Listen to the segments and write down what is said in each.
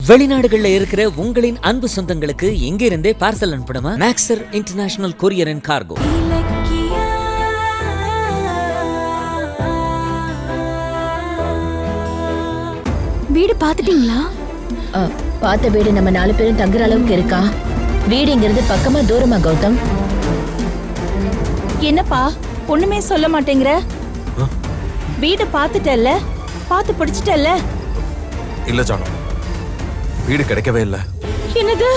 வெளிநாடுகள்ல இருக்கிற உங்களின் அன்பு சொந்தங்களுக்கு எங்க இருந்தே பார்சல் அனுப்பணுமா? Maxer International Courier and Cargo. வீடு பாத்துட்டீங்களா? பார்த்த வீடு நம்ம 4 பேரும் தங்குற அளவுக்கு இருக்கா? வீடுங்கிறது பக்கமா தூரமா கௌதம்? என்னப்பா ஒண்ணுமே சொல்ல மாட்டேங்கிற? வீடு பாத்துட்டல்ல, பாத்து பிடிச்சிட்டல்ல? இல்ல ஜானு, வீடு கிடைக்கவே இல்ல. என்னது?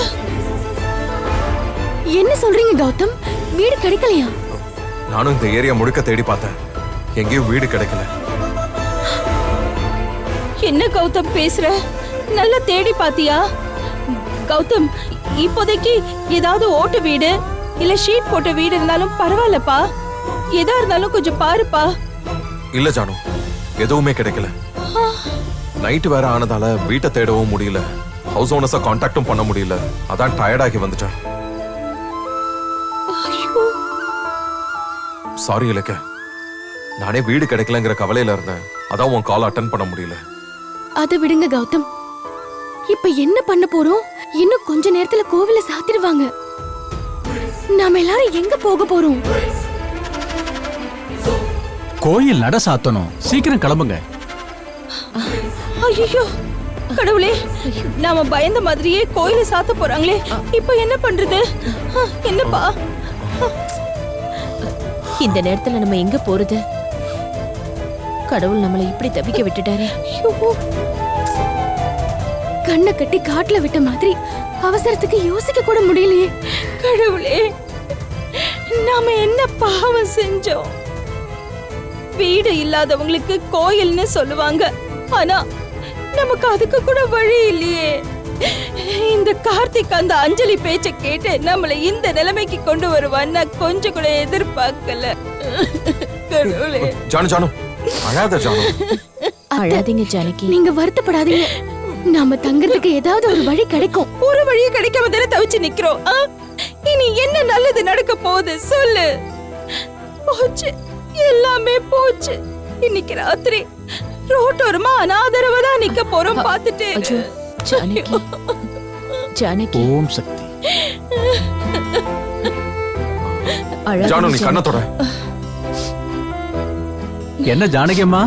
என்ன சொல்றீங்க கௌதம்? வீடு கிடைக்கலையா? நானும் இந்த ஏரியா முழுக்க தேடி பார்த்தேன், எங்கேயும் வீடு கிடைக்கல. என்ன கௌதம் பேசுற? நல்லா தேடி பாத்தியா? கௌதம், இப்போதைக்கு ஏதாவது ஓட்டு வீடு இல்ல ஷீட் போட்ட வீடு இருந்தாலும் பரவாயில்லப்பா. எதா இருந்தாலும் கொஞ்சம் பாருப்பா. இல்ல ஜானு, எதுவுமே கிடைக்கல. நைட் வேற ஆனதால வீட்டை தேடவும் முடியல, ஹவுஸ் ஓனர்ஸ கான்டாக்டும் பண்ண முடியல. அதான் டயர்டாகி வந்துட்டேன். சாரி இலக்க, நானே வீடு கிடைக்கலங்கிற கவலையில இருந்தேன். அதான் உன் கால் அட்டன் பண்ண முடியல. அதை விடுங்க கௌதம். இப்ப என்ன பண்ண போறோம்? இன்னும் கொஞ்ச நேரத்துல கோவில சாத்திடுவாங்க. நாம எல்லாரும் எங்க போக போறோம்? கோயில் நட சாத்தணும். சீக்கிரம் கிளம்புங்க. ஐயோ கடவுளே, நாம பயந்த மாதிரியே கோயில சாத்த போறாங்களே. இப்ப என்ன பண்றது? என்னப்பா இந்த நேரத்துல நம்ம எங்க போறது? கடவுள் நம்மளை இப்படி தவிக்க விட்டுட்டாரு. கண்ணை கட்டி காட்டுல விட்ட மாதிரி அவசரத்துக்கு யோசிக்க கூட முடியலையே. கடவுளே, நாம என்ன பாவம் செஞ்சோம்? வீடு இல்லாதவங்களுக்கு கோயில்னு சொல்லுவாங்க, ஆனா நமக்கு அதுக்கு கூட வழி இல்லையே. இந்த கார்த்திக் அந்த அஞ்சலி பேச்ச கேட்டு நம்மளை இந்த நிலைமைக்கு கொண்டு வருவான்னு நான் கொஞ்சம் கூட எதிர்பார்க்கல. கடவுளே. ஜானு ஜானு, அழாத ஜானு. அழாதீங்க ஜானகி. நீங்க வருத்தப்படாதீங்க. நாம தங்கறதுக்கு ஏதாவது ஒரு வழி கிடைக்கும். ஒரு வழியே கிடைக்காம தானே தவிச்சு நிக்கிறோம். இனி என்ன நல்லது நடக்க போகுது சொல்லு? போச்சு, எல்லாமே போச்சு. இன்னைக்கு ராத்திரி ரோட்டோரமா அனாதரவா தான் நிக்க போறோம். பாத்துட்டு ஜானகி, ஜானகி. ஓம் சக்தி. ஜானு, நீ கண்ணத்தோட. என்ன ஜானகி அம்மா,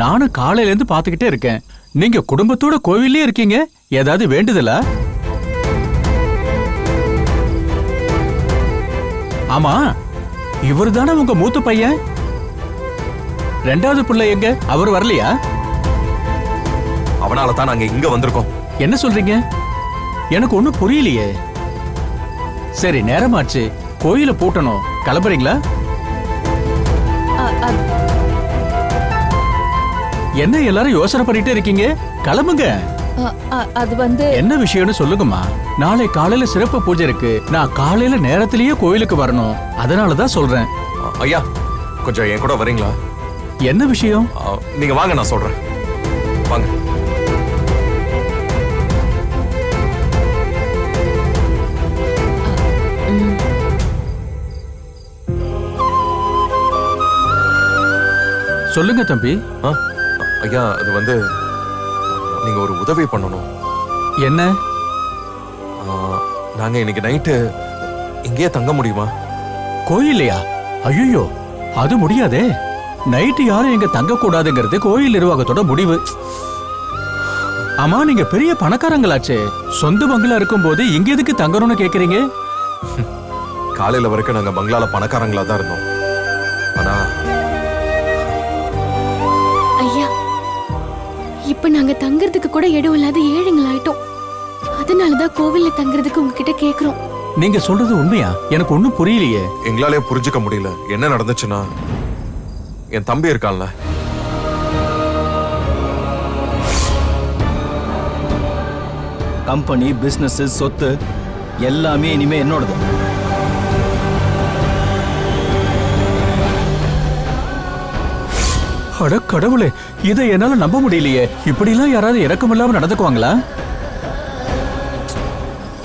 நானும் காலையில இருந்து பாத்துக்கிட்டே இருக்கேன். நீங்க குடும்பத்தோட கோவிலே இருக்கீங்க. ஏதாவது வேண்டுதலா? ஆமா, இவரு தானே உங்க மூத்த பையன். 2வது பிள்ளை எங்க? அவர் வரலையா? அவனால தான் நாங்க இங்க வந்திருக்கோம். என்ன சொல்றீங்க? எனக்கு ஒண்ணும் புரியலையே. சரி, நேரமாச்சு, கோயில பூட்டணும். கிளம்புறீங்களா? என்ன எல்லாரும் யோசனை பண்ணிட்டே இருக்கீங்க? கிளம்புங்க. அது வந்து என்ன விஷயம்னு சொல்லுங்கம்மா. நாளை காலையில சிறப்பு பூஜை இருக்கு. நான் காலையில நேரத்திலேயே கோயிலுக்கு வரணும். அதனாலதான் சொல்றேன். ஐயா, கொஞ்சம் என் கூட வரீங்களா? என்ன விஷயம்? நீங்க வாங்க, நான் சொல்றேன். வாங்க. சொல்லுங்க தம்பி. ஐயா, அது வந்து நீங்க ஒரு உதவி பண்ணணும். என்ன? நாங்க இன்னைக்கு நைட்டு இங்கேயே தங்க முடியுமா? கோயிலையா? ஐயோ, அது முடியாதே. நைட்டு யாரும் இங்க தங்க கூடாதுங்கிறது கோயில் நிர்வாகத்தோட முடிவு. ஆமா, நீங்க பெரிய பணக்காரங்களாச்சே. சொந்த பங்களா இருக்கும் போது இங்க எதுக்கு தங்கணும்னு கேக்குறீங்க? காலையில வரைக்கும் நாங்க பங்களால பணக்காரங்களா தான் இருந்தோம். ஆனா ஐயா, இப்ப நாங்க தங்கறதுக்கு கூட இடம் இல்லாத ஏழைங்களாயிட்டோம். அதனாலதான் கோவில்ல தங்கறதுக்கு உங்ககிட்ட கேக்குறோம். நீங்க சொல்றது உண்மையா? எனக்கு ஒண்ணும் புரியலையே. எங்களாலே புரிஞ்சுக்க முடியல. என்ன நடந்துச்சுன்னா, என் தம்பி இருக்கான்ல, கம்பெனி, பிசினஸ், சொத்து எல்லாமே இனிமே என்னோடது. அட கடவுளே, இதை என்னால நம்ப முடியலையே. இப்படிலாம் யாராவது இறக்கமில்லாம நடந்துக்குவாங்களா?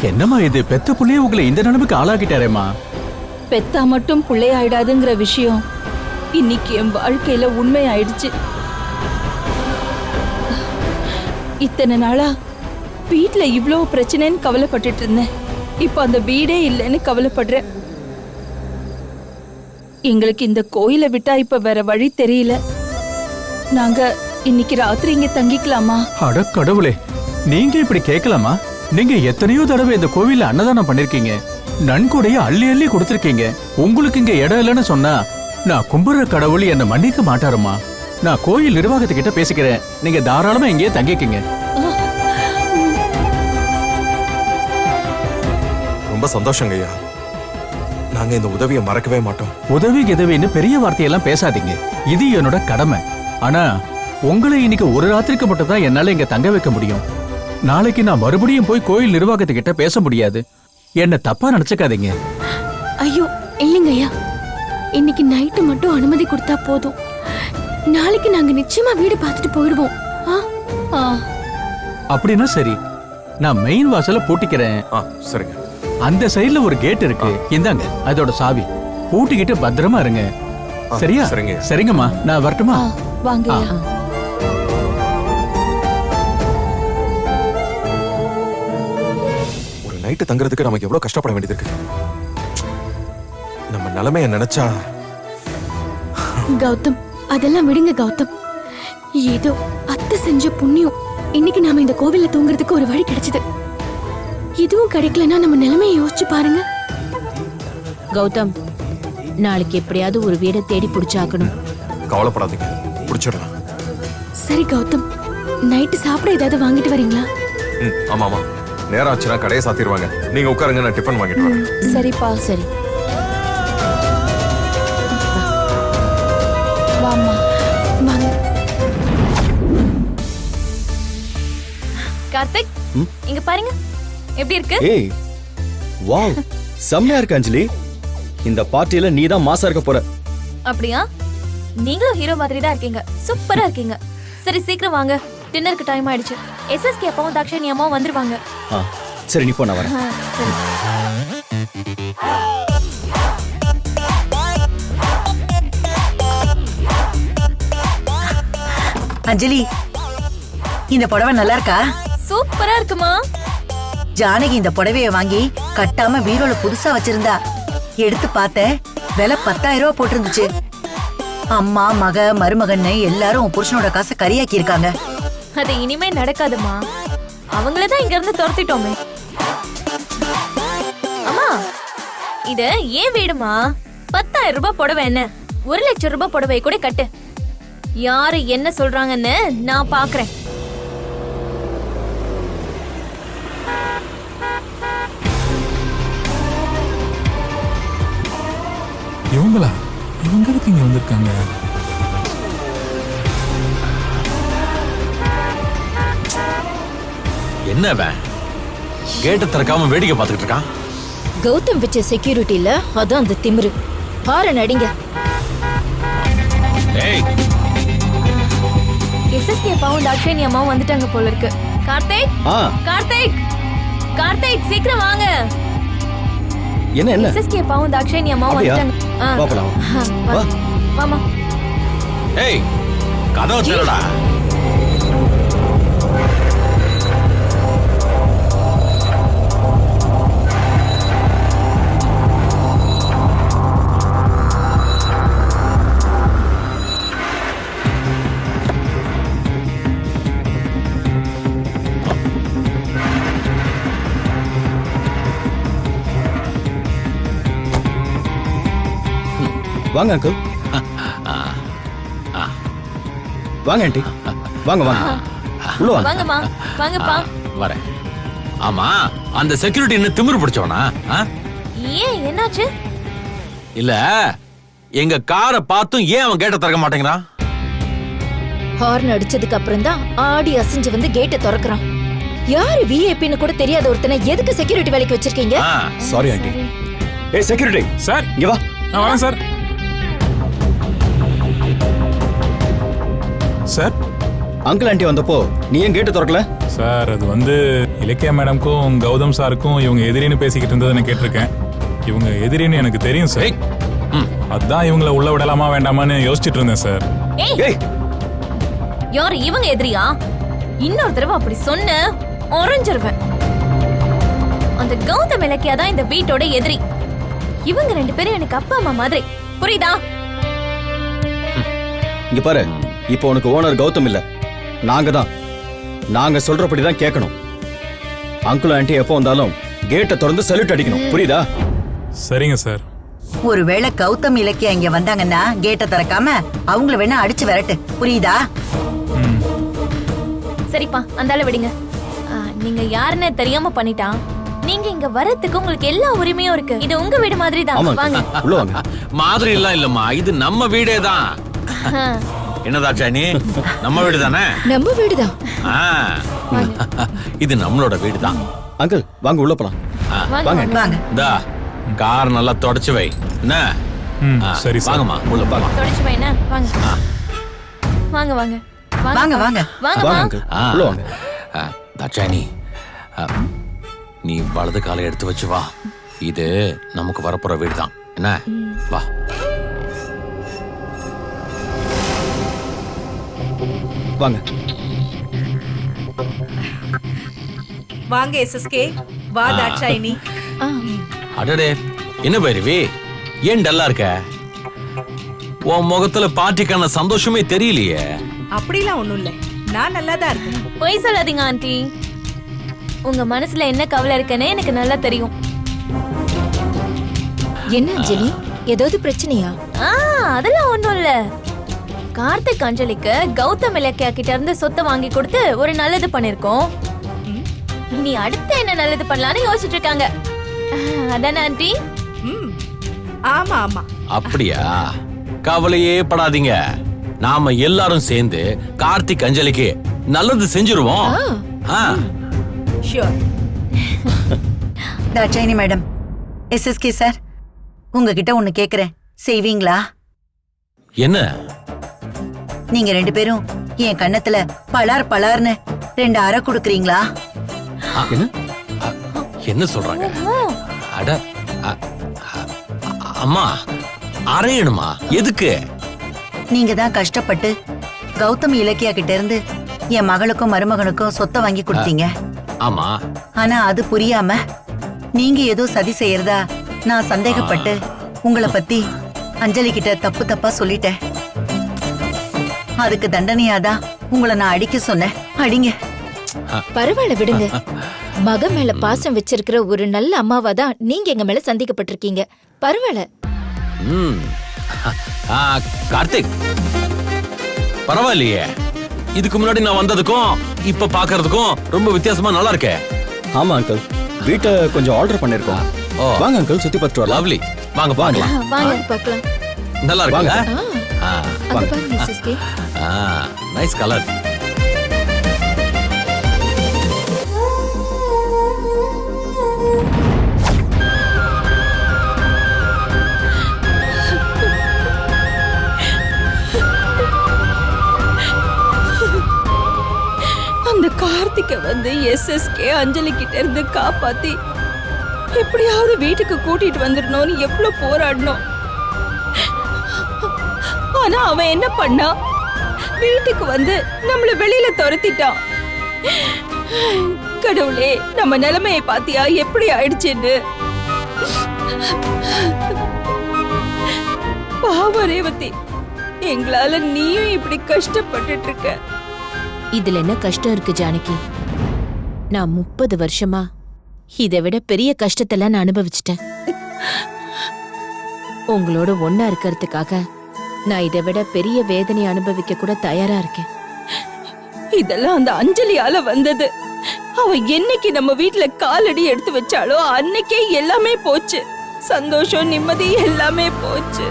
என்னம்மா இது? பெத்த புள்ளைய உங்களை இந்த நிலைமைக்கு ஆளாக்கிட்டாரேம்மா. பெத்தா மட்டும் பிள்ளையாயிடாதுங்கிற விஷயம் இன்னைக்கு என் வாழ்க்கையில உண்மை ஆயிடுச்சு. இத்தனை நாளா வீட்ல இவ்ளோ பிரச்சனைன்னு கவலைப்பட்டுட்டு இருந்தேன். இப்ப அந்த வீடே இல்லைன்னு கவலைப்படுறேன். எங்களுக்கு இந்த கோயிலை விட்டா இப்ப வேற வழி தெரியல. நாங்க இன்னைக்கு ராத்திரி இங்க தங்கிக்கலாமா? அட கடவுளே, நீங்க இப்படி கேட்கலாமா? நீங்க எத்தனையோ தடவை இந்த கோவில்ல அன்னதானம் பண்ணிருக்கீங்க, நன்கொடைய அள்ளி அள்ளி கொடுத்திருக்கீங்க. உங்களுக்கு இங்க இடம் இல்லைன்னு சொன்னா நான் கும்பிடுற கடவுள் என்ன மன்னிக்க மாட்டாருமா. நான் கோயில் நிர்வாகத்துக்கிட்ட பேசிக்கிறேன், நீங்க தாராளமா இங்கேயே தங்கிக்கங்க. ரொம்ப சந்தோஷங்க ஐயா. நாங்க இந்த உதவியை மறக்கவே மாட்டோம். உதவி கிதவின்னு பெரிய வார்த்தையெல்லாம் பேசாதீங்க, இது என்னோட கடமை. ஆனா உங்களை இன்னைக்கு ஒரு ராத்திரிக்கு மட்டும் தான் என்னால இங்க தங்க வைக்க முடியும். நாளைக்கு நான் மறுபடியும் போய் கோயில் நிர்வாகத்துக்கிட்ட பேச முடியாது. என்ன தப்பா நினைச்சுக்காதீங்க. ஐயோ இல்லைங்க ஐயா, இன்னைக்கு நைட்டு மட்டும் அனுமதி கொடுத்தா போதும். நாளைக்கு நாங்க நிச்சயமா வீடு பார்த்துட்டு போயிடுவோம். அப்படின்னா சரி, நான் மெயின் வாசல பூட்டிக்கிறேன். சரிங்க. அந்த சைடுல ஒரு கேட் இருக்கு, இந்தாங்க அதோட சாவி. பூட்டிக்கிட்டு பத்திரமா இருங்க. சரியா? சரிங்க. சரிங்கம்மா, நான் வரட்டுமா? வாங்க. ஒரு நைட்டு தங்குறதுக்கு நமக்கு எவ்வளவு கஷ்டப்பட வேண்டியது இருக்கு. நம்ம நிலைமைய நினைச்சா. கௌதம், அதெல்லாம் விடுங்க கௌதம். ஏதோ அத்தை செஞ்ச புண்ணியம் இன்னைக்கு நாம இந்த கோவில்ல தூங்குறதுக்கு ஒரு வழி கிடைச்சது. இதுவும் கிடைக்கலன்னா நம்ம நிலைமையை யோசிச்சு பாருங்க. கௌதம், நாளைக்கு எப்படியாவது ஒரு வீடை தேடி பிடிச்சாக்கணும். கவலைப்படாதீங்க, புடிச்சிடலாம். சரி கௌதம், நைட்டு சாப்பிட ஏதாவது வாங்கிட்டு வரீங்களா? ஆமா ஆமா, நேரம் ஆச்சுன்னா கடையை சாத்திடுவாங்க. நீங்க உட்காருங்க, நான் டிஃபன் வாங்கிட்டு வரேன். சரிப்பா. சரி வாமா. வாங்க. கார்த்திக், இங்க பாருங்க எப்படி இருக்கு. ஏய் வாவ், செம்மையா இருக்கு அஞ்சலி. இந்த பார்ட்டியில நீ தான் மாசா இருக்க போற. அப்படியா? நீங்களும் ஹீரோ மாதிரி தான் இருக்கீங்க. சூப்பரா இருக்கீங்க. சரி சீக்கிரம் வாங்க, டின்னருக்கு டைம் ஆயிடுச்சு. எஸ்எஸ்கே அப்பாவும் தாக்ஷாயணி அம்மாவும் வந்துருவாங்க. சரி நீ போ, நான் வரேன். சரி. அஞ்சலி, இந்த புடவை நல்லா இருக்கா? சூப்பரா இருக்குமா? ஜானகி இந்த புடவைய வாங்கி கட்டாம பீரோல புதுசா வச்சிருந்தா. எடுத்து பார்த்தேன், விலை 10,000 ரூபாய் போட்டிருந்துச்சு. அம்மா மக மருமகன்னு எல்லாரும் உன் புருஷனோட காசை கரியாக்கி இருக்காங்க. அது இனிமே நடக்காதுமா. அவங்களதான் இங்க இருந்து துரத்திட்டோமே. அம்மா, இது ஏன் வீடுமா? 10,000 ரூபாய் புடவை என்ன, 1,00,000 ரூபாய் புடவை கூட கட்டு. யாரு என்ன சொல்றாங்கன்னு நான் பாக்குறேன். இவங்களா? இவங்க எதுக்கு இங்க வந்திருக்காங்க? என்னவன் கேட்ட திறக்காம வேடிக்கை பார்த்துக்கிட்டு இருக்கான்? கௌதம் வச்ச செக்யூரிட்டில அதான் அந்த திமிரு. ஹாரன் அடிங்க. ஏய், எஸ்எஸ்கே அப்பாவும் தாக்ஷாயணி அம்மாவும் வந்துட்டாங்க போல இருக்கு. கார்த்திக், கார்த்திக், கார்த்திக் சீக்கிரம் வாங்க. என்ன என்ன? எஸ்எஸ்கே அப்பாவும் தாக்ஷாயணி அம்மாவும் வந்துட்டாங்க. வா போலாம். வா. வாமா. ஏய், கதவை திறடா. வாங்க அங்கிள். வாங்க ஆண்டி, வாங்க வாங்க, உள்ள வாங்க. வாங்கம்மா, வாங்கப்பா. வரேன். ஆமா, அந்த செக்யூரிட்டி என்ன திமிரு பிடிச்சவனா? ஏன் என்னாச்சு? இல்ல, எங்க காரை பார்த்தும் ஏன் அவன் கேட்ட திறக்க மாட்டேங்கிறான்? ஹார்ன் அடிச்சதுக்கு அப்புறம் தான் ஆடி அசைஞ்சு வந்து கேட்டை திறக்கிறான். யாரு விஐபின்னு கூட தெரியாத ஒருத்தனை எதுக்கு செக்யூரிட்டி வேலைக்கு வச்சிருக்கீங்க? Sorry aunty. ஏய் செக்யூரிட்டி சார், இங்க வா. நான் வரேன் சார். சார், அங்கிள் ஆண்டி வந்தப்போ நீ ஏன் கேட்டு திறக்கல? சார் அது வந்து இலக்கியா மேடம்க்கும் கௌதம் சாருக்கும் இவங்க எதிரின்னு பேசிக்கிட்டு இருந்ததை நான் கேட்டிருக்கேன். இவங்க எதிரின்னு எனக்கு தெரியும் சார். அதான் இவங்களை உள்ள விடலாமா வேண்டாமான்னு யோசிச்சுட்டு இருந்தேன் சார். ஏய், யாரு இவங்க எதிரியா? இன்னொரு தடவை அப்படி சொன்ன உறைஞ்சிருவேன். அந்த கௌதம் இலக்கியா தான் இந்த வீட்டோட எதிரி. இவங்க 2 பேரும் எனக்கு அப்பா அம்மா மாதிரி, புரியுதா? இங்க பாரு, இப்போ உனக்கு ஓனர் கௌதம் இல்ல, நாங்க தான். நாங்க சொல்றபடி தான் கேட்கணும். அங்கிள் ஆண்டி எப்போ வந்தாலும் கேட்டை திறந்து சல்யூட் அடிக்கணும், புரியுதா? சரிங்க சார். ஒருவேளை கௌதம் இலக்கியா இங்க வந்தாங்கன்னா கேட்டை திறக்காம அவங்கள வேணா அடிச்சு விரட்டு, புரியுதா? சரிப்பா, அந்தால விடுங்க. நீங்க யாருன்னு தெரியாம பண்ணிட்டா, நீங்க இங்க வரதுக்கு உங்களுக்கு எல்லா உரிமையும் இருக்கு. இது உங்க வீடு மாதிரி தான். ஆமா, வாங்க. உள்ள வாங்க. மாதிரி எல்லாம் இல்லம்மா, இது நம்ம வீடே தான். என்னதா சாணி, நம்ம வீடு தானே? நம்ம வீடுதான். இது நம்மளோட வீடு தான். அங்கிள் வாங்க உள்ள போலாம். வாங்க. வாங்க. இந்தா கார் நல்லா தொடச்சு வை. என்ன? சரி சார். வாங்கம்மா, உள்ள போலாம். தொடச்சு வைனா, வாங்க. வாங்க வாங்க. வாங்க வாங்க. வாங்க வாங்க. அங்கிள் உள்ள வாங்க. தாட்சாயணி, நீ வலது காலை எடுத்து வச்சு வா. இது நமக்கு வரப்போற வீடு தான். என்ன? வா. வாங்க. வாங்க எஸ்எஸ்கே. வா தாட்சாயினி. அடடே, என்ன பைரவி, ஏன் டல்லா இருக்க? உன் முகத்துல பார்ட்டிக்கான சந்தோஷமே தெரியலையே. அப்படிலாம் ஒண்ணும் இல்ல, நான் நல்லா தான் இருக்கேன். பொய் சொல்லாதீங்க ஆண்டி. உங்க மனசுல என்ன கவலை இருக்குன்னு எனக்கு நல்லா தெரியும். என்ன அஞ்சலி, ஏதாவது பிரச்சனையா? அதெல்லாம் ஒண்ணும் இல்ல. கார்த்திக் அஞ்சலிக்கு கௌதம் இலக்கியா கிட்ட இருந்து சொத்தை வாங்கி கொடுத்து ஒரு நல்லது பண்ணிருக்கோம். இனி அடுத்து என்ன நல்லது பண்ணலாம்னு யோசிச்சுட்டு இருக்காங்க. அதானே ஆண்டி? ஆமா ஆமா. அப்படியா? கவலையே படாதீங்க. நாம எல்லாரும் சேர்ந்து கார்த்திக் அஞ்சலிக்கு நல்லது செஞ்சிருவோம். Sure. Dakshayini madam, SSK sir, உங்ககிட்ட ஒண்ணு கேக்குறேன், செய்வீங்களா? என்ன? நீங்க 2 பேரும் என் கண்ணத்துல பலார் பலார்னு 2 அறை கொடுக்குறீங்களா? என்ன சொல்றாங்க? அட அம்மா, அறையணுமா? எதுக்கு? நீங்க தான் கஷ்டப்பட்டு கௌதம் இலக்கியா கிட்ட இருந்து என் மகளுக்கும் மருமகனுக்கும் சொத்தை வாங்கி கொடுத்தீங்க. ஆமா. ஆனா அது புரியாம நீங்க ஏதோ சதி செய்யறதா நான் சந்தேகப்பட்டு உங்களை பத்தி அஞ்சலி கிட்ட தப்பு தப்பா சொல்லிட்டேன். அதுக்கு தண்டனையாதான் உங்களை நான் அடிக்க சொன்னேன். அடிங்க. பரவாயில்ல விடுங்க. மகன் மேல பாசம் வச்சிருக்கிற ஒரு நல்ல அம்மாவா தான் நீங்க எங்க மேல சந்தேகப்பட்டிருக்கீங்க. பரவாயில்ல. கார்த்திக், பரவாயில்லையே. இதுக்கு முன்னாடி நான் வந்ததுக்கும் இப்ப பாக்குறதுக்கும் ரொம்ப வித்தியாசமா நல்லா இருக்கே. ஆமா அங்கிள், வீட்டை கொஞ்சம் ஆர்டர் பண்ணிருக்கோம். வாங்க அங்கிள், சுத்தி பார்த்துட்டு வரலாம். லவ்லி, வாங்க பார்க்கலாம். வாங்க பார்க்கலாம். நல்லா இருக்குங்க. அங்க பாருங்க எஸ்எஸ்கே. Nice colour. அந்த கார்த்திகை வந்து எஸ்எஸ்கே அஞ்சலி கிட்ட இருந்து காப்பாத்தி எப்படியாவது வீட்டுக்கு கூட்டிட்டு வந்துடணும்னு எவ்வளவு போராடணும். ஆனா அவன் என்ன பண்ணா, வீட்டுக்கு வந்து நம்மள வெளியில துரத்திட்டான். கடவுளே, நம்ம நிலைமையை பாத்தியா எப்படி ஆயிடுச்சுன்னு. பாவ ரேவதி, எங்களால நீயும் இப்படி கஷ்டப்பட்டுட்டு இருக்க. இதுல என்ன கஷ்டம் இருக்கு ஜானகி? நான் 30 வருஷமா இதை விட பெரிய கஷ்டத்தெல்லாம் நான் அனுபவிச்சிட்டேன். உங்களோட ஒன்னா இருக்கிறதுக்காக நான் இதை விட பெரிய வேதனை அனுபவிக்க கூட தயாரா இருக்கேன். இதெல்லாம் அந்த அஞ்சலியால வந்தது. அவ என்னைக்கு நம்ம வீட்டுல காலடி எடுத்து வச்சாலோ அன்னைக்கே எல்லாமே போச்சு. சந்தோஷம், நிம்மதி எல்லாமே போச்சு.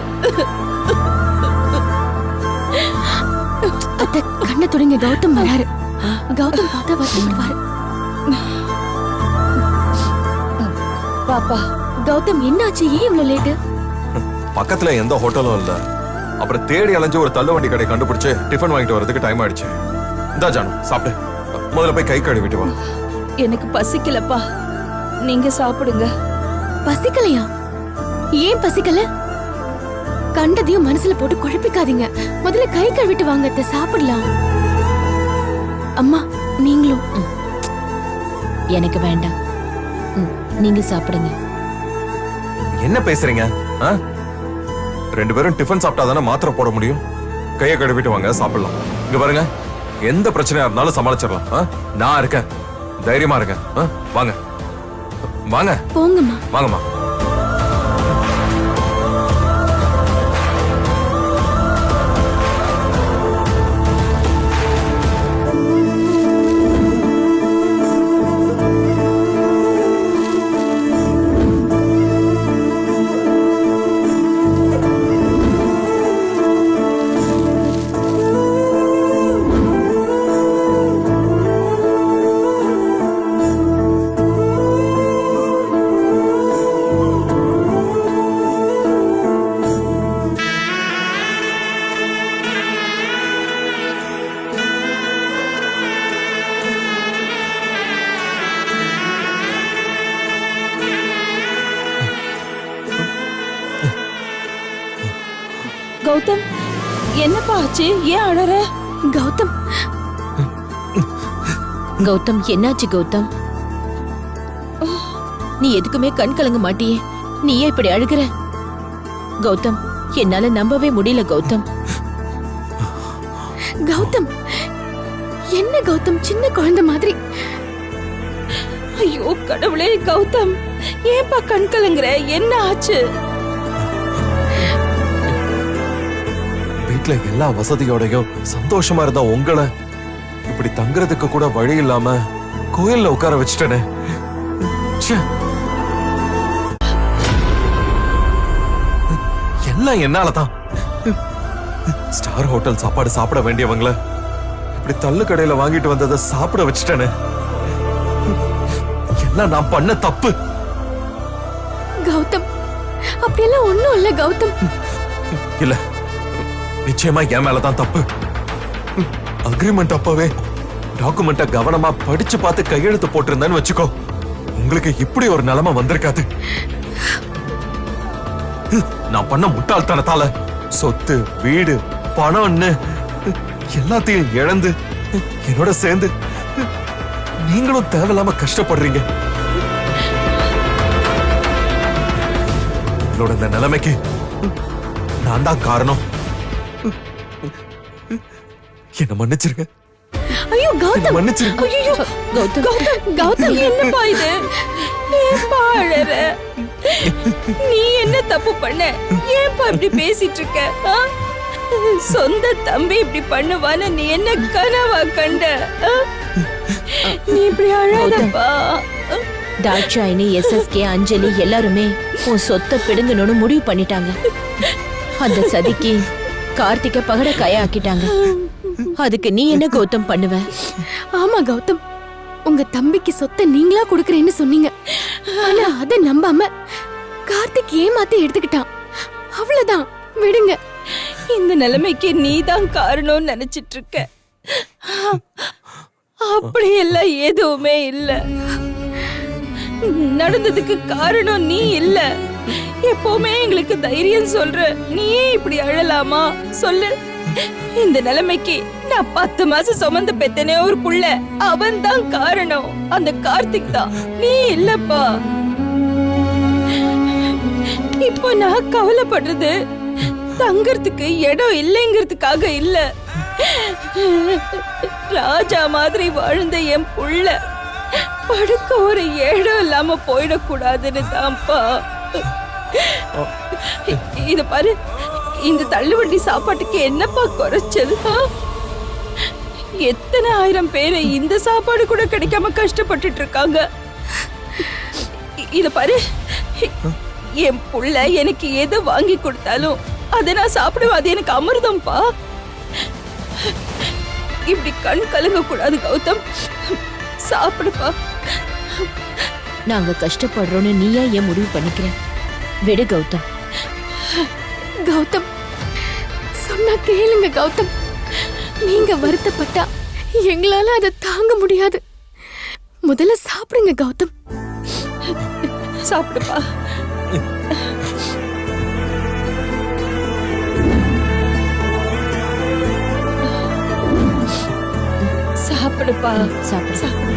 அத்தை, கண்ணை தொடங்க. கௌதம் வராரு. கௌதம் பார்த்தா வருத்தப்படுவாரு. பாப்பா, கௌதம் என்னாச்சு? ஏன் இவ்வளவு லேட்டு? பக்கத்துல எந்த ஹோட்டலும் இல்ல. அப்புறம் தேடி அலைஞ்சு ஒரு தள்ளுவண்டி கடை கண்டுபிடிச்சு டிஃபன் வாங்கிட்டு வரதுக்கு டைம் ஆயிடுச்சு. இந்தா ஜானு, சாப்பிடு. முதல்ல போய் கை கழுவிட்டு வா. எனக்கு பசிக்கலப்பா, நீங்க சாப்பிடுங்க. பசிக்கலையா? ஏன் பசிக்கல? கண்டதையும் மனசுல போட்டு குழப்பிக்காதீங்க. முதல்ல கை கழுவிட்டு வாங்க அத்தை, சாப்பிடலாம். அம்மா நீங்களும். எனக்கு வேண்டாம். நீங்க சாப்பிடுங்க. என்ன பேசுறீங்க? ஆ? 2 பேரும் டிஃபன் சாப்பிட்டா தானே மாத்திரை போட முடியும். கையை கழுவிட்டு வாங்க, சாப்பிடலாம். இங்க பாருங்க, எந்த பிரச்சனையா இருந்தாலும் சமாளிச்சிடலாம். நான் இருக்கேன், தைரியமா இருக்கேன். வாங்க வாங்க போங்கம்மா. வாங்கம்மா. கௌதம், என்னப்பா ஆச்சு? ஏன் அழற? கௌதம், கௌதம் என்னாச்சு கௌதம்? நீ எதுக்குமே கண் கலங்க மாட்டியே, நீ ஏன் இப்படி அழுகிற? கௌதம், என்னால நம்பவே முடியல கௌதம். கௌதம், என்ன கௌதம் சின்ன குழந்தை மாதிரி? ஐயோ கடவுளே, கௌதம் ஏன்பா கண் கலங்குற? என்ன ஆச்சு? வீட்டுல எல்லா வசதியோடையும் சந்தோஷமா இருந்த உங்களை இப்படி தங்குறதுக்கு கூட வழி இல்லாம கோயில்ல உட்கார வச்சுட்டேனே. எல்லாம் என்னாலதான். ஸ்டார் ஹோட்டல் சாப்பாடு சாப்பிட வேண்டியவங்கள இப்படி தள்ளு கடையில வாங்கிட்டு வந்ததை சாப்பிட வச்சுட்டேனே. எல்லாம் நான் பண்ண தப்பு. கௌதம், அப்படியெல்லாம் ஒண்ணும் இல்ல கௌதம். இல்ல, நிச்சயமா என் மேலதான் தப்பு. அக்ரிமெண்ட் அப்பவே டாக்குமெண்ட கவனமா படிச்சு பார்த்து கையெழுத்து போட்டிருந்தேன்னு வச்சுக்கோ, உங்களுக்கு இப்படி ஒரு நிலைமை வந்திருக்காது. நான் பண்ண முட்டாள்தனத்தால சொத்து, வீடு, பணம்னு எல்லாத்தையும் இழந்து என்னோட சேர்ந்து நீங்களும் தேவையில்லாம கஷ்டப்படுறீங்க. உங்களோட இந்த நிலைமைக்கு நான் தான் காரணம். என்ன மன்னிச்சிருங்க. ஐயோ கௌதம், மன்னிச்சிருங்க. ஐயோ கௌதம், கௌதம், கௌதம், என்னப்பா இது? ஏன்பா அழற? நீ என்ன தப்பு பண்ண? ஏன்பா இப்படி பேசிட்டு இருக்க? சொந்த தம்பி இப்படி பண்ணுவான்னு நீ என்ன கனவா கண்ட? நீ இப்படி அழாதப்பா. தாட்சாயினி, எஸ்எஸ்கே, அஞ்சலி எல்லாருமே உன் சொத்தை பிடுங்கணும்னு முடிவு பண்ணிட்டாங்க. அந்த சதிக்கு கார்த்திகை பகட கையாக்கிட்டாங்க. அதுக்கு நீ என்ன கௌதம் பண்ணுவ? ஆமா கௌதம், உங்க தம்பிக்கு சொத்தை நீங்களா கொடுக்கறேன்னு சொன்னீங்க. ஆனா அத நம்பாம கார்த்திக் ஏமாத்தி எடுத்துக்கிட்டான். அவ்வளவுதான், விடுங்க. இந்த நிலைமைக்கு நீதான் காரணம்னு நினைச்சிட்டு இருக்க. அப்படியெல்லாம் எதுவுமே இல்ல. நடந்ததுக்கு காரணம் நீ இல்ல. எப்பவுமே எங்களுக்கு தைரியம் சொல்ற, நீயே இப்படி அழலாமா சொல்லு? இந்த நிலைமைக்கு நான் 10 மாசம் சுமந்து பெத்தனே ஒரு புள்ள, அவன் தான் காரணம். அந்த கார்த்திக் தான், நீ இல்லப்பா. இப்போ நான் கவலைப்படுறது தங்கறதுக்கு இடம் இல்லைங்கிறதுக்காக இல்ல. ராஜா மாதிரி வாழ்ந்த என் புள்ள படுக்க ஒரு இடம் இல்லாம போயிடக்கூடாதுன்னு தான்ப்பா. இத பாரு, இந்த தள்ளுவண்டி சாப்பாட்டுக்கு என்னப்பா குறைச்சல்? எத்தனை ஆயிரம் பேரு இந்த சாப்பாடு கூட கிடைக்காம கஷ்டப்பட்டுட்டு இருக்காங்க. இத பாரு, என் புள்ள எனக்கு எது வாங்கி கொடுத்தாலும் அதை நான் சாப்பிடுவேன். அது எனக்கு அமிர்தம்பா. இப்படி கண் கலங்க கூடாது கௌதம். சாப்பிடுப்பா. நாங்க கஷ்டப்படுறோம்னு நீயா ஏன் முடிவு பண்ணிக்கிறேன்? விடு கௌதம். கௌதம், சொன்னா கேளுங்க கௌதம். நீங்க வருத்தப்பட்டா எங்களால அதை தாங்க முடியாது. முதல்ல சாப்பிடுங்க கௌதம். சாப்பிடுப்பா. சாப்பிடுப்பா. சாப்பிடு. சாப்பிடு.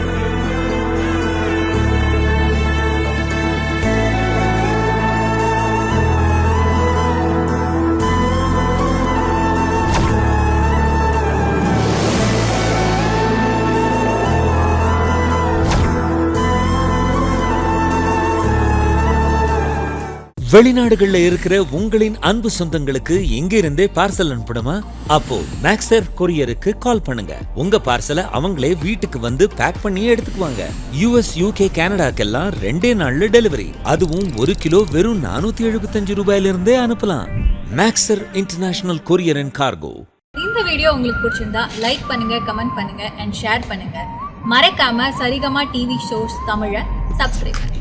வெளிநாடுகள்ல இருக்கிற உங்களின் அன்பு சொந்தங்களுக்கு எங்க இருந்தே பார்சல் அனுப்பணுமா? அப்போ மேக்ஸர் கொரியருக்கு கால் பண்ணுங்க. உங்க பார்சலை அவங்களே வீட்டுக்கு வந்து பேக் பண்ணி எடுத்துக்குவாங்க. US, UK, கனடாக்கெல்லாம் 2 நாள்ல டெலிவரி. அதுவும் 1 கிலோ வெறும் 475 ரூபாயில இருந்தே அனுப்பலாம். Maxar International Courier and cargo. இந்த வீடியோ உங்களுக்கு பிடிச்சிருந்தா லைக் பண்ணுங்க, கமெண்ட் பண்ணுங்க அண்ட் ஷேர் பண்ணுங்க. மறக்காம சரிகமா டிவி ஷோஸ் தமிழை சப்ஸ்கிரைப் பண்ணுங்க.